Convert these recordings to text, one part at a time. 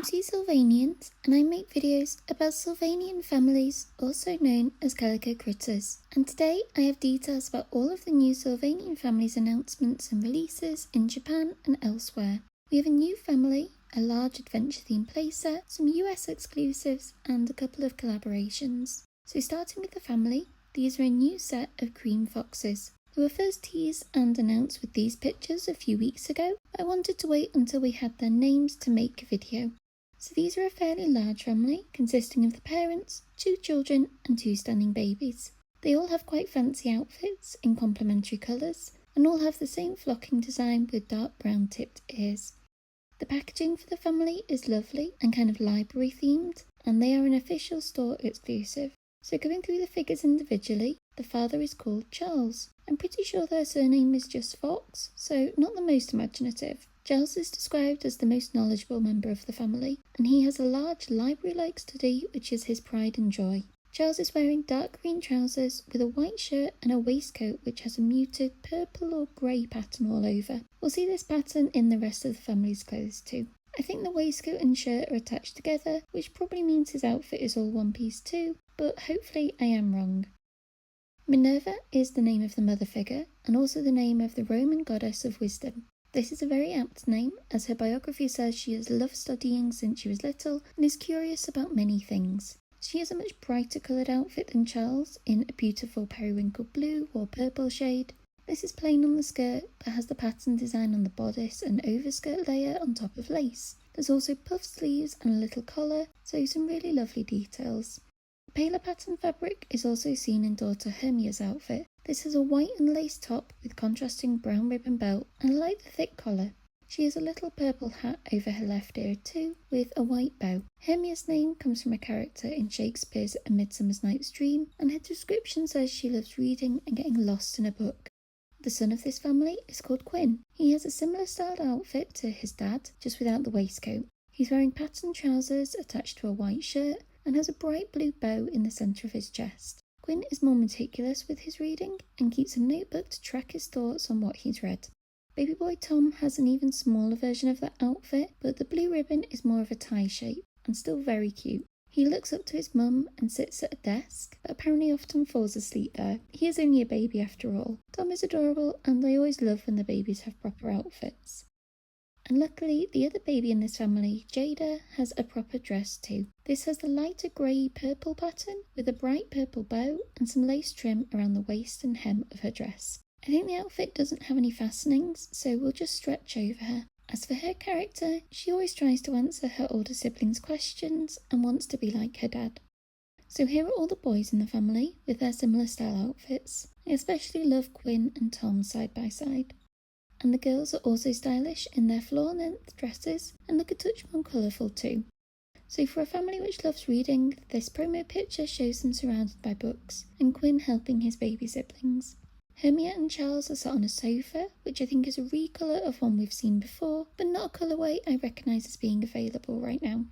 Sylvanians, and I make videos about Sylvanian families, also known as Calico Critters. And today I have details about all of the new Sylvanian families announcements and releases in Japan and elsewhere. We have a new family, a large adventure-themed playset, some US exclusives, and a couple of collaborations. So starting with the family, these are a new set of cream foxes. They were first teased and announced with these pictures a few weeks ago, but I wanted to wait until we had their names to make a video. So these are a fairly large family, consisting of the parents, 2 children and 2 standing babies. They all have quite fancy outfits in complementary colours, and all have the same flocking design with dark brown tipped ears. The packaging for the family is lovely and kind of library themed, and they are an official store exclusive. So going through the figures individually, the father is called Charles. I'm pretty sure their surname is just Fox, so not the most imaginative. Charles is described as the most knowledgeable member of the family, and he has a large library-like study which is his pride and joy. Charles is wearing dark green trousers with a white shirt and a waistcoat which has a muted purple or grey pattern all over. We'll see this pattern in the rest of the family's clothes too. I think the waistcoat and shirt are attached together, which probably means his outfit is all one piece too, but hopefully I am wrong. Minerva is the name of the mother figure, and also the name of the Roman goddess of wisdom. This is a very apt name, as her biography says she has loved studying since she was little and is curious about many things. She has a much brighter coloured outfit than Charles, in a beautiful periwinkle blue or purple shade. This is plain on the skirt, but has the pattern design on the bodice and overskirt layer on top of lace. There's also puff sleeves and a little collar, so some really lovely details. The paler pattern fabric is also seen in daughter Hermia's outfit. This has a white and lace top with contrasting brown ribbon belt, and I like the thick collar. She has a little purple hat over her left ear too, with a white bow. Hermia's name comes from a character in Shakespeare's A Midsummer Night's Dream, and her description says she loves reading and getting lost in a book. The son of this family is called Quinn. He has a similar styled outfit to his dad, just without the waistcoat. He's wearing patterned trousers attached to a white shirt, and has a bright blue bow in the centre of his chest. Quinn is more meticulous with his reading, and keeps a notebook to track his thoughts on what he's read. Baby boy Tom has an even smaller version of that outfit, but the blue ribbon is more of a tie shape, and still very cute. He looks up to his mum and sits at a desk, but apparently often falls asleep there. He is only a baby after all. Tom is adorable, and I always love when the babies have proper outfits. And luckily, the other baby in this family, Jada, has a proper dress too. This has the lighter grey purple pattern with a bright purple bow and some lace trim around the waist and hem of her dress. I think the outfit doesn't have any fastenings, so we'll just stretch over her. As for her character, she always tries to answer her older siblings' questions and wants to be like her dad. So here are all the boys in the family with their similar style outfits. I especially love Quinn and Tom side by side. And the girls are also stylish in their floor-length dresses and look a touch more colourful too. So for a family which loves reading, this promo picture shows them surrounded by books, and Quinn helping his baby siblings. Hermia and Charles are sat on a sofa, which I think is a recolour of one we've seen before, but not a colourway I recognise as being available right now.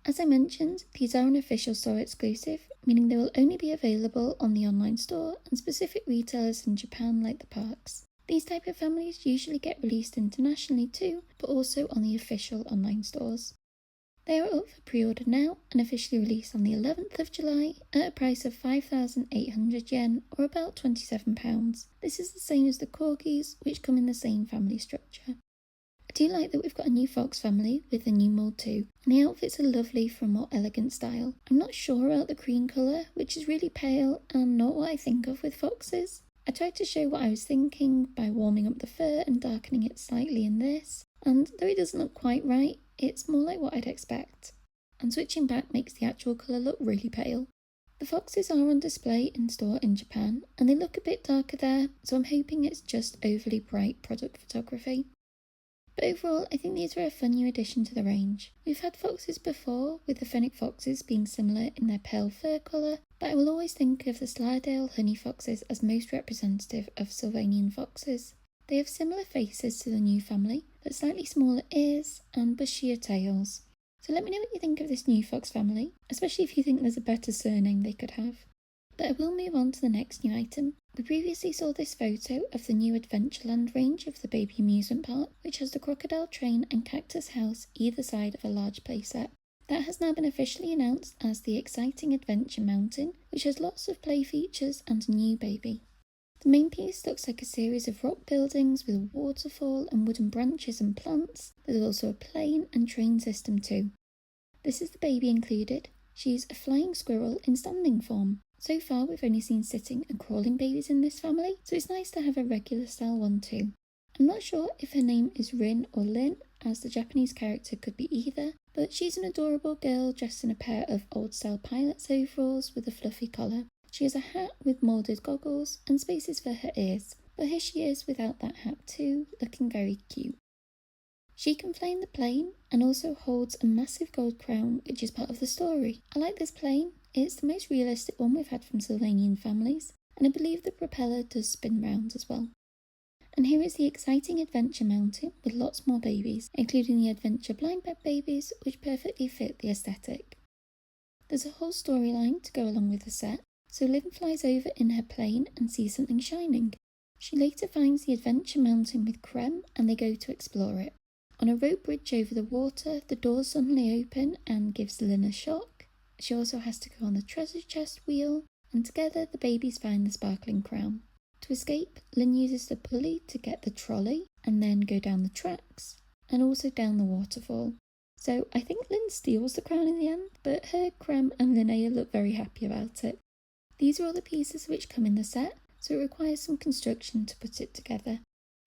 As I mentioned, these are an official store exclusive, meaning they will only be available on the online store and specific retailers in Japan like the parks. These type of families usually get released internationally too, but also on the official online stores. They are up for pre-order now and officially released on the 11th of July at a price of 5,800 yen or about £27. This is the same as the corgis, which come in the same family structure. I do like that we've got a new fox family with a new mould too, and the outfits are lovely for a more elegant style. I'm not sure about the cream colour, which is really pale and not what I think of with foxes. I tried to show what I was thinking by warming up the fur and darkening it slightly in this, and though it doesn't look quite right, it's more like what I'd expect. And switching back makes the actual colour look really pale. The foxes are on display in store in Japan, and they look a bit darker there, so I'm hoping it's just overly bright product photography. But overall, I think these are a fun new addition to the range. We've had foxes before, with the fennec foxes being similar in their pale fur colour, but I will always think of the Slidell honey foxes as most representative of Sylvanian foxes. They have similar faces to the new family, but slightly smaller ears and bushier tails. So let me know what you think of this new fox family, especially if you think there's a better surname they could have. But I will move on to the next new item. We previously saw this photo of the new Adventureland range of the baby amusement park, which has the crocodile train and cactus house either side of a large playset. That has now been officially announced as the exciting Adventure Mountain, which has lots of play features and a new baby. The main piece looks like a series of rock buildings with a waterfall and wooden branches and plants. There's also a plane and train system too. This is the baby included. She's a flying squirrel in standing form. So far we've only seen sitting and crawling babies in this family, so it's nice to have a regular style one too. I'm not sure if her name is Rin or Lin, as the Japanese character could be either, but she's an adorable girl dressed in a pair of old-style pilot's overalls with a fluffy collar. She has a hat with moulded goggles and spaces for her ears, but here she is without that hat too, looking very cute. She can fly in the plane and also holds a massive gold crown, which is part of the story. I like this plane. It's the most realistic one we've had from Sylvanian families, and I believe the propeller does spin round as well. And here is the exciting Adventure Mountain with lots more babies, including the Adventure Blind Bag babies, which perfectly fit the aesthetic. There's a whole storyline to go along with the set, so Lynn flies over in her plane and sees something shining. She later finds the Adventure Mountain with Krem and they go to explore it. On a rope bridge over the water, the doors suddenly open and gives Lynn a shock. She also has to go on the treasure chest wheel, and together the babies find the sparkling crown. To escape, Lynn uses the pulley to get the trolley and then go down the tracks and also down the waterfall. So I think Lynn steals the crown in the end, but her, Krem and Linnea look very happy about it. These are all the pieces which come in the set, so it requires some construction to put it together.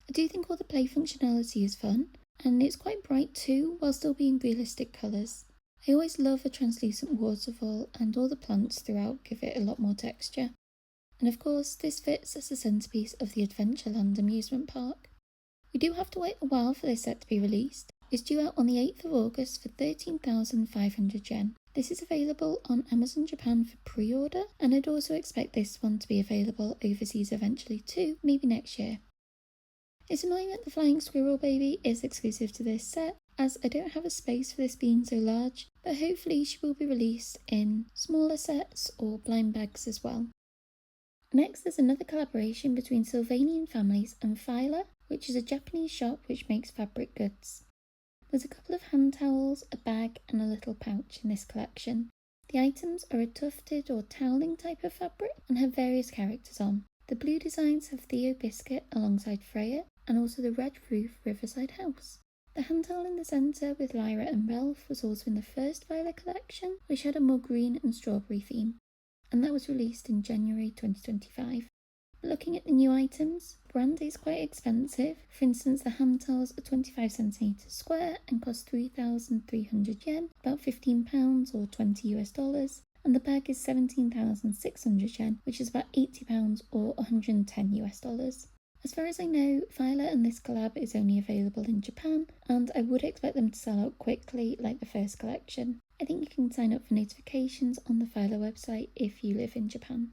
I do think all the play functionality is fun, and it's quite bright too, while still being realistic colours. I always love a translucent waterfall, and all the plants throughout give it a lot more texture. And of course, this fits as the centrepiece of the Adventureland amusement park. We do have to wait a while for this set to be released. It's due out on the 8th of August for 13,500 yen. This is available on Amazon Japan for pre-order, and I'd also expect this one to be available overseas eventually too, maybe next year. It's annoying that the flying squirrel baby is exclusive to this set, as I don't have a space for this being so large, but hopefully she will be released in smaller sets or blind bags as well. Next, there's another collaboration between Sylvanian families and Feiler, which is a Japanese shop which makes fabric goods. There's a couple of hand towels, a bag and a little pouch in this collection. The items are a tufted or toweling type of fabric and have various characters on. The blue designs have Theo Biscuit alongside Freya, and also the red roof Riverside House. The hand towel in the centre with Lyra and Ralph was also in the first Feiler collection, which had a more green and strawberry theme, and that was released in January 2025. But looking at the new items, the brand is quite expensive. For instance, the hand towels are 25 centimeters square and cost 3,300 yen, about £15 or $20, and the bag is 17,600 yen, which is about £80 or $110. As far as I know, Feiler and this collab is only available in Japan, and I would expect them to sell out quickly like the first collection. I think you can sign up for notifications on the Feiler website if you live in Japan.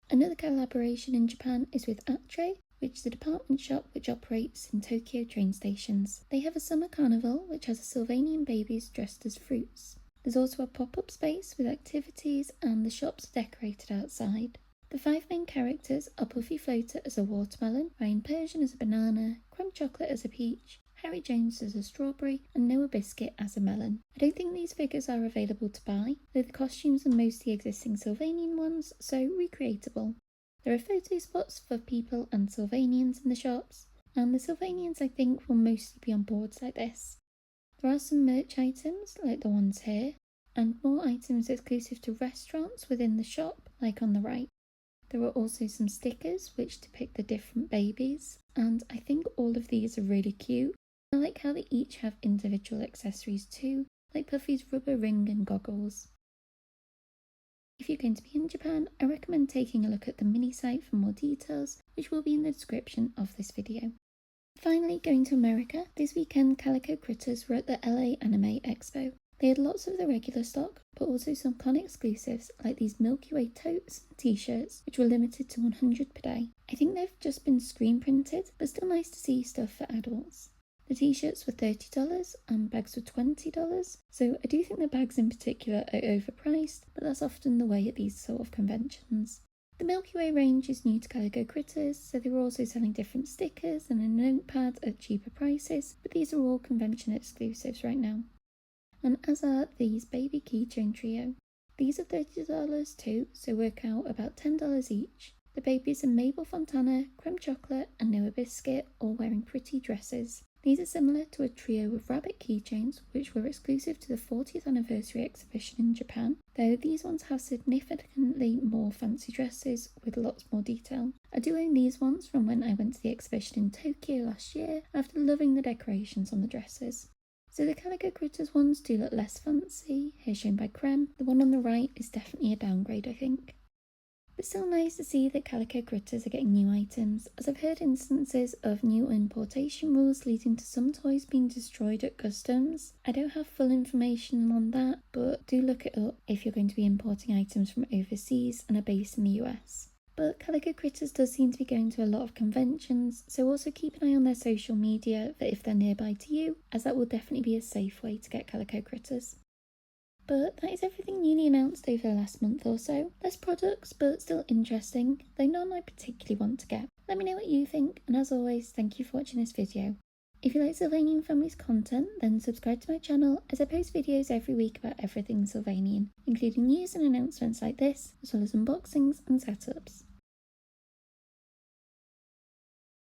Another collaboration in Japan is with Atre, which is a department shop which operates in Tokyo train stations. They have a summer carnival which has Sylvanian babies dressed as fruits. There's also a pop-up space with activities, and the shops are decorated outside. The 5 main characters are Puffy Floater as a watermelon, Ryan Persian as a banana, Crumb Chocolate as a peach, Harry Jones as a strawberry, and Noah Biscuit as a melon. I don't think these figures are available to buy, though the costumes are mostly existing Sylvanian ones, so recreatable. There are photo spots for people and Sylvanians in the shops, and the Sylvanians I think will mostly be on boards like this. There are some merch items, like the ones here, and more items exclusive to restaurants within the shop, like on the right. There are also some stickers which depict the different babies, and I think all of these are really cute. I like how they each have individual accessories too, like Puffy's rubber ring and goggles. If you're going to be in Japan, I recommend taking a look at the mini site for more details, which will be in the description of this video. Finally, going to America, this weekend Calico Critters were at the LA Anime Expo. They had lots of the regular stock, but also some con exclusives like these Milky Way totes and t-shirts, which were limited to 100 per day. I think they've just been screen printed, but still nice to see stuff for adults. The t-shirts were $30 and bags were $20, so I do think the bags in particular are overpriced, but that's often the way at these sort of conventions. The Milky Way range is new to Calico Critters, so they're also selling different stickers and a notepad at cheaper prices, but these are all convention exclusives right now. And as are these baby keychain trio. These are $30 too, so work out about $10 each. The babies are Mabel Fontana, Creme Chocolate and Noah Biscuit, all wearing pretty dresses. These are similar to a trio of rabbit keychains, which were exclusive to the 40th anniversary exhibition in Japan, though these ones have significantly more fancy dresses with lots more detail. I do own these ones from when I went to the exhibition in Tokyo last year, after loving the decorations on the dresses. So the Calico Critters ones do look less fancy, here shown by Creme. The one on the right is definitely a downgrade, I think. But still nice to see that Calico Critters are getting new items, as I've heard instances of new importation rules leading to some toys being destroyed at customs. I don't have full information on that, but do look it up if you're going to be importing items from overseas and are based in the US. But Calico Critters does seem to be going to a lot of conventions, so also keep an eye on their social media for if they're nearby to you, as that will definitely be a safe way to get Calico Critters. But that is everything newly announced over the last month or so. Less products, but still interesting, though none I particularly want to get. Let me know what you think, and as always, thank you for watching this video. If you like Sylvanian Family's content, then subscribe to my channel, as I post videos every week about everything Sylvanian, including news and announcements like this, as well as unboxings and setups.